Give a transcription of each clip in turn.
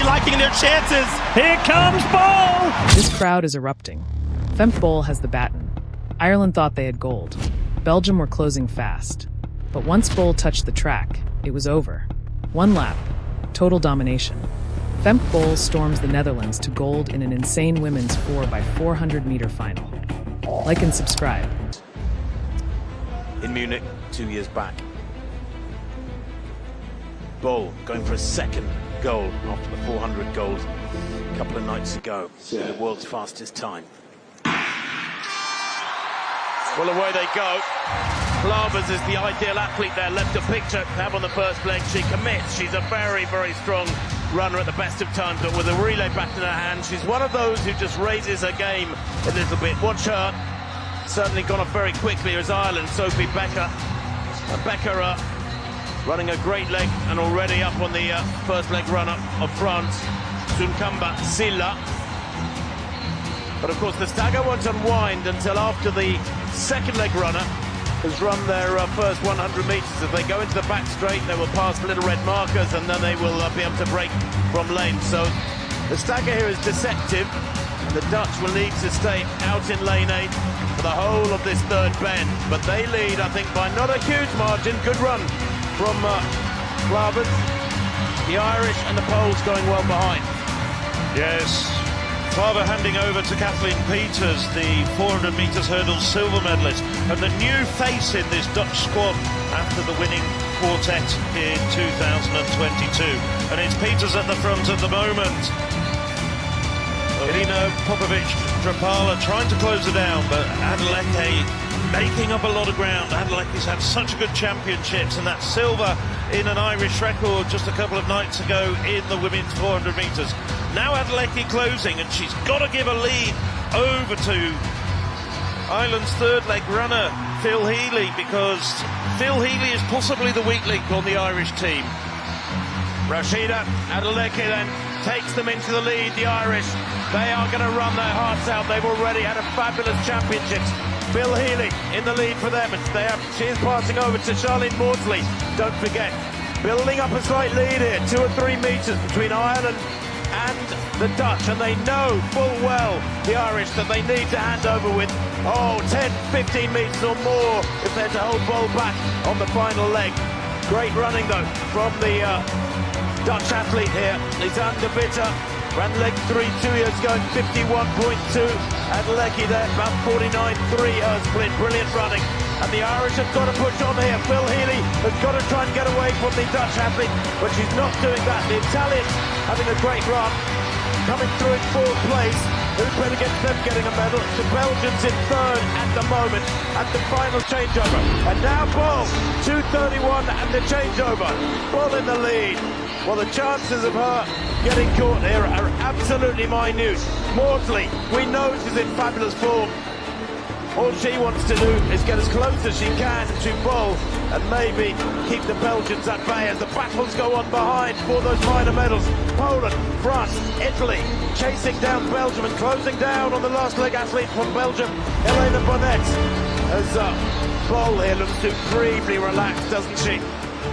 liking their chances. Here comes Boll! This crowd is erupting. Femke Boll has the baton. Ireland thought they had gold. Belgium were closing fast. But once Boll touched the track, it was over. One lap, total domination. Femke Boll storms the Netherlands to gold in an insane women's 4x400m final. Like and subscribe. In Munich 2 years back. Boll going for a second goal after the 400 gold a couple of nights ago. The world's fastest time. Well, away they go. Klavers is the ideal athlete there, left a picture to have on the first leg. She commits. She's a very, very strong runner at the best of times, but with a relay back in her hand, she's one of those who just raises her game a little bit. Watch her. Certainly gone off very quickly as Ireland. Sophie Becker. Becker running a great leg and already up on the first leg runner of France, Sunkamba Silla. But of course the stagger won't unwind until after the second leg runner has run their first 100 metres. If they go into the back straight, they will pass the little red markers and then they will be able to break from lane. So the stagger here is deceptive. The Dutch will need to stay out in lane 8 for the whole of this third bend. But they lead, I think, by not a huge margin. Good run from Klavers. The Irish and the Poles going well behind. Yes, Klaver handing over to Kathleen Peters, the 400 metres hurdles silver medalist, and the new face in this Dutch squad after the winning quartet in 2022. And it's Peters at the front at the moment. Irina Popovic-Drapala trying to close her down, but Adeleke making up a lot of ground. Adeleke's had such good championships, and that silver in an Irish record just a couple of nights ago in the women's 400 metres. Now Adeleke closing, and she's got to give a lead over to Ireland's third leg runner, Phil Healy, because Phil Healy is possibly the weak link on the Irish team. Rashida Adeleke then takes them into the lead, the Irish. They are going to run their hearts out. They've already had a fabulous championships. Phil Healy in the lead for them. She is passing over to Charlene Maudsley. Don't forget, building up a slight lead here, 2 or 3 metres between Ireland and the Dutch, and they know full well, the Irish, that they need to hand over with 10, 15 metres or more if they're to hold Boll back on the final leg. Great running though from the Dutch athlete here, Lisanne de Witte. Ran leg 3 2 years going 51.2. Adeleke there about 49.3 her split. Brilliant running. And the Irish have got to push on here. Phil Healy has got to try and get away from the Dutch athlete, but she's not doing that. The Italians having a great run, coming through in 4th place. Who's better against them getting a medal? It's the Belgians in 3rd at the moment at the final changeover. And now Boll, 2:31 and the changeover. Boll in the lead. Well, the chances of her getting caught here are absolutely minute. Maudsley, we know she's in fabulous form. All she wants to do is get as close as she can to Boll and maybe keep the Belgians at bay as the battles go on behind for those minor medals. Poland, France, Italy chasing down Belgium and closing down on the last leg athlete from Belgium, Helena Bonnet. As Boll here looks supremely relaxed, doesn't she?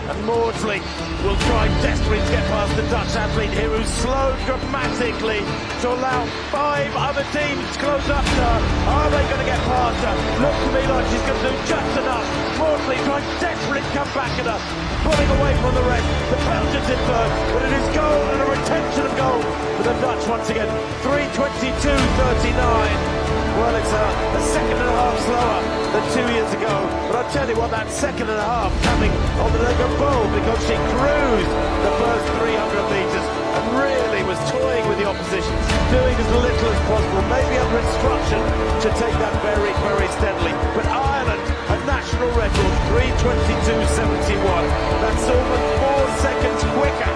And Maudsley will try desperately to get past the Dutch athlete here, who's slowed dramatically to allow 5 other teams to close up to her. Are they going to get past her? Looks to me like she's going to do just enough. Maudsley trying desperately to come back at her, pulling away from the rest. The Belgians in 3rd, but it is goal and a retention of goal for the Dutch once again. 3:22.39. Well, it's a second and a half slower than 2 years ago. But I'll tell you what, that second and a half coming on the leg of Boll, because she cruised the first 300 metres and really was toying with the opposition, doing as little as possible, maybe under instruction to take that very, very steadily. But Ireland, a national record, 3:22.71. That's almost 4 seconds quicker.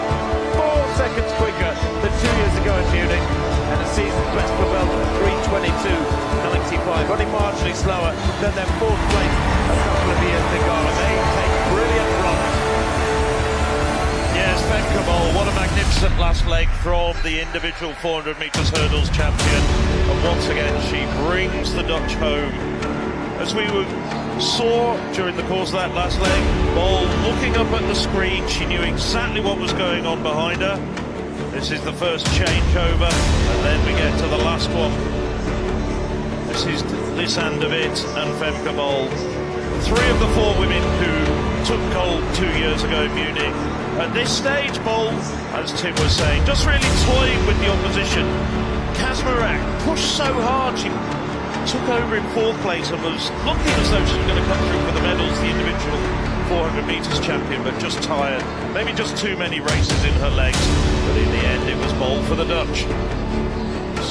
4 seconds quicker than 2 years ago in Munich. And a season's best for Belgium, 3:22.95. Only marginally slower than their 4th place a couple of years ago. And they take brilliant runs. Yes, Femke Boll, what a magnificent last leg from the individual 400 metres hurdles champion. And once again, she brings the Dutch home. As we saw during the course of that last leg, Boll looking up at the screen, she knew exactly what was going on behind her. This is the first changeover, and then we get to the last one. This is Lisandovic and Femke Boll. 3 of the 4 women who took gold 2 years ago in Munich. At this stage, Boll, as Tim was saying, just really toying with the opposition. Kazmarek pushed so hard, she took over in 4th place and was looking as though she was going to come through for the medals, the individual 400 metres champion, but just tired. Maybe just too many races in her legs, but in the end it was Boll for the Dutch.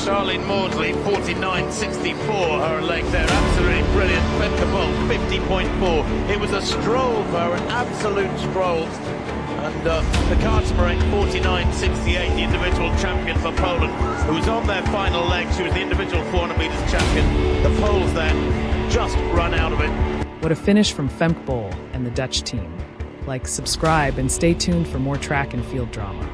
Charlene Maudsley, 49.64, her leg there, absolutely brilliant. Femke Boll, 50.4. It was a stroll for her, an absolute stroll. And the Kaczmarek, 49.68, the individual champion for Poland, who was on their final leg. She was the individual 400 metres champion. The Poles then just run out of it. What a finish from Femke Boll and the Dutch team. Like, subscribe, and stay tuned for more track and field drama.